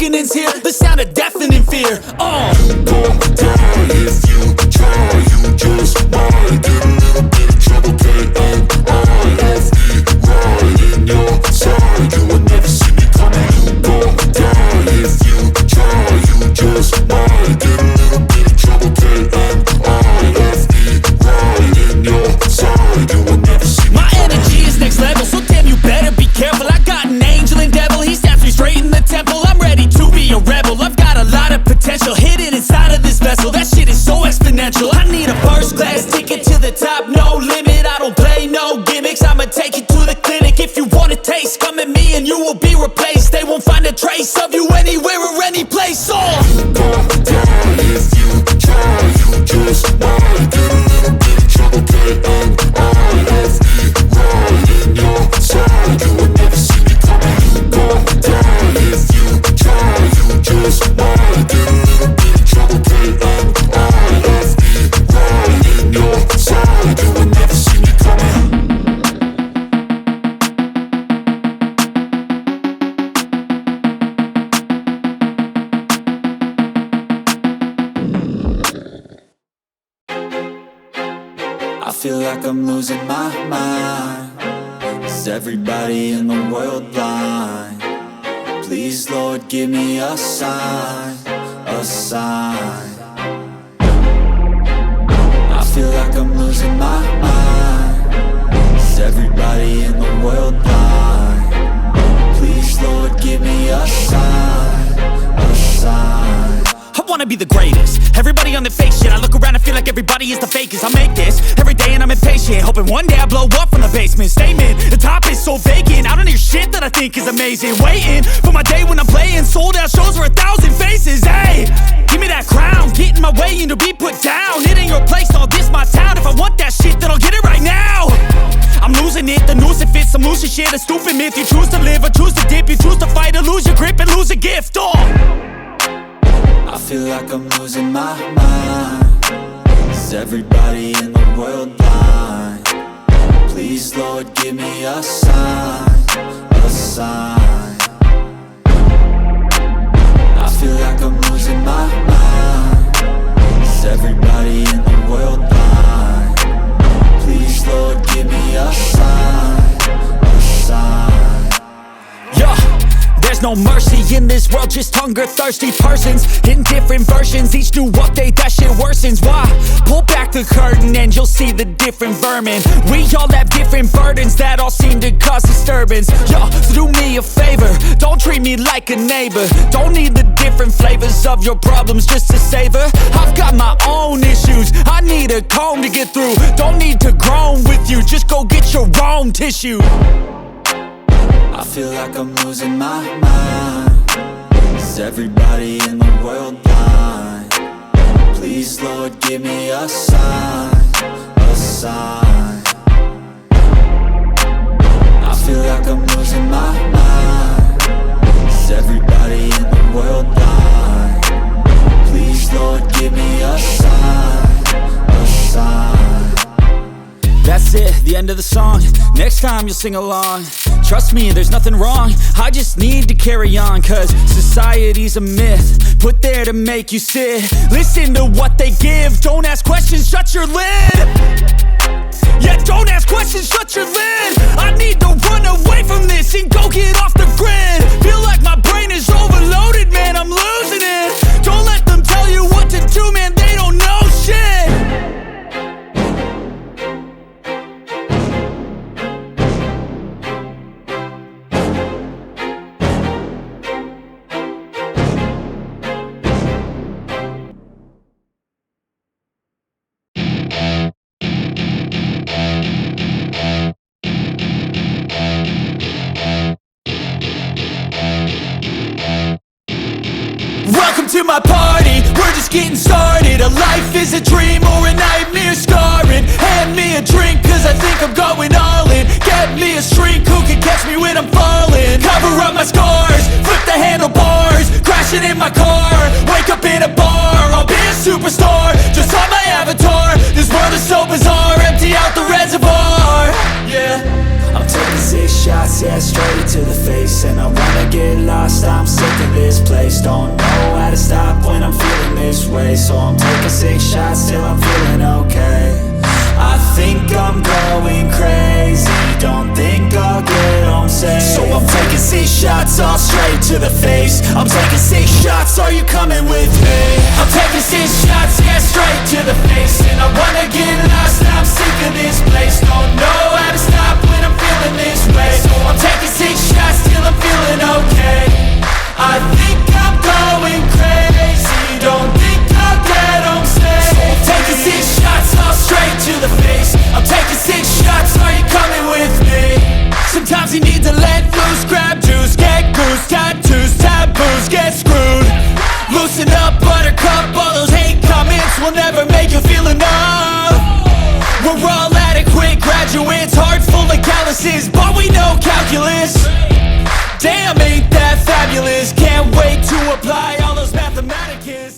reckoning's here, the sound of deafening fear. You gon' die if you try, you just might get a little bit of trouble, K-N-I-F-E, right in your side, you will never see me coming. You gon' die if you try, you just might get a little bit of trouble, K-N-I-F-E, right in your side, you will never see me My energy is next level, so damn you better be careful. I got an angel and devil, he snaps me straight in the temple. I'm ready to be a rebel, I've got a lot of potential hidden inside of this vessel. That shit is so exponential. I need a first class ticket to the top, no limit. I don't play no gimmicks, I'ma take you to the clinic. If you want a taste, come at me and you will be replaced. They won't find a trace of you anywhere or any place. You gon' die if you try, you just might get a little bit of trouble, K-N-I-F-E, right in your side, you will never see me coming. You gon' die if you try, you just might get a little bit of trouble, K-N-I-F-E, right in your side, you will never see me coming. I feel like I'm losing my mind. Is everybody in the world blind? Please, Lord, give me a sign, a sign. I feel like I'm losing my mind. Is everybody in the world blind? Please, Lord, give me a sign, a sign. I wanna be the greatest. Everybody on the fake shit. I look around and feel like everybody is the fakest. I make this every day and I'm impatient, hoping one day I blow up from the basement. Statement, the top is so vacant. I don't hear shit that I think is amazing. Waiting for my day when I'm playing sold out shows for 1,000 faces. Hey, give me that crown, get in my way and to be put down. It ain't your place, all this my town. If I want that shit, then I'll get it right now. I'm losing it, the noose it fits. I'm losing shit, a stupid myth. You choose to live or choose to dip. You choose to fight or lose your grip and lose a gift. I feel like I'm losing my mind. Is everybody in the world blind? Please, Lord, give me a sign, a sign. I feel like I'm losing my mind. Is everybody in the world blind? Please, Lord, give me a sign, a sign. Yeah. There's no mercy in this world, just hunger-thirsty persons in different versions. Each new update, that shit worsens. Why? Pull back the curtain and you'll see the different vermin. We all have different burdens that all seem to cause disturbance. Yo, so do me a favor, don't treat me like a neighbor. Don't need the different flavors of your problems just to savor. I've got my own issues, I need a comb to get through. Don't need to groan with you, just go get your own tissue. I feel like I'm losing my mind. Is everybody in the world blind? Please, Lord, give me a sign, a sign. I feel like I'm losing my mind. Is everybody in the world blind? Please, Lord, give me a sign, a sign. That's it, the end of the song. Next time you'll sing along. Trust me, there's nothing wrong. I just need to carry on, cause society's a myth put there to make you sit. Listen to what they give. Don't ask questions, shut your lid. Yeah, don't ask questions, shut your lid. I need to run away from this and go get off the grid. Feel like my brain is overloaded, man, I'm losing it. Don't let them tell you what to do, man, they don't know shit. Welcome to my party, we're just getting started. A life is a dream or a nightmare scarring. Hand me a drink cause I think I'm going all in. Get me a shrink who can catch me when I'm falling. Cover up my scars, flip the handlebars. Crashing in my car, wake up in a bar. I'll be a superstar, just on my avatar. This world is so bizarre, empty out the reservoir. Yeah, I'm taking 6 shots, yeah, straight to the face. And I wanna get lost, I'm sick of this place. Don't know how to stop when I'm feeling this way. So I'm taking 6 shots till I'm feeling okay. I think I'm going crazy, don't think I'll get home safe. So I'm taking 6 shots all straight to the face. I'm taking 6 shots, are you coming with me? I'm taking 6 shots, yeah, straight to the face. And I wanna get lost, I'm sick of this place. Don't know how to stop when I'm feeling this way. So I'm taking 6 shots till I'm feeling okay. I think I'm going crazy, don't think I'll get home safe. So I'm taking 6 shots all straight to the face. I'm taking 6 shots, are you coming with me? Sometimes you need to let loose, grab juice, get goose, tattoos, taboos, get screwed. Loosen up, buttercup, all those hate comments will never make you feel enough. We're all adequate graduates, heart full of calluses, but we know calculus. Damn, ain't that fabulous? Can't wait to apply all those mathematicus.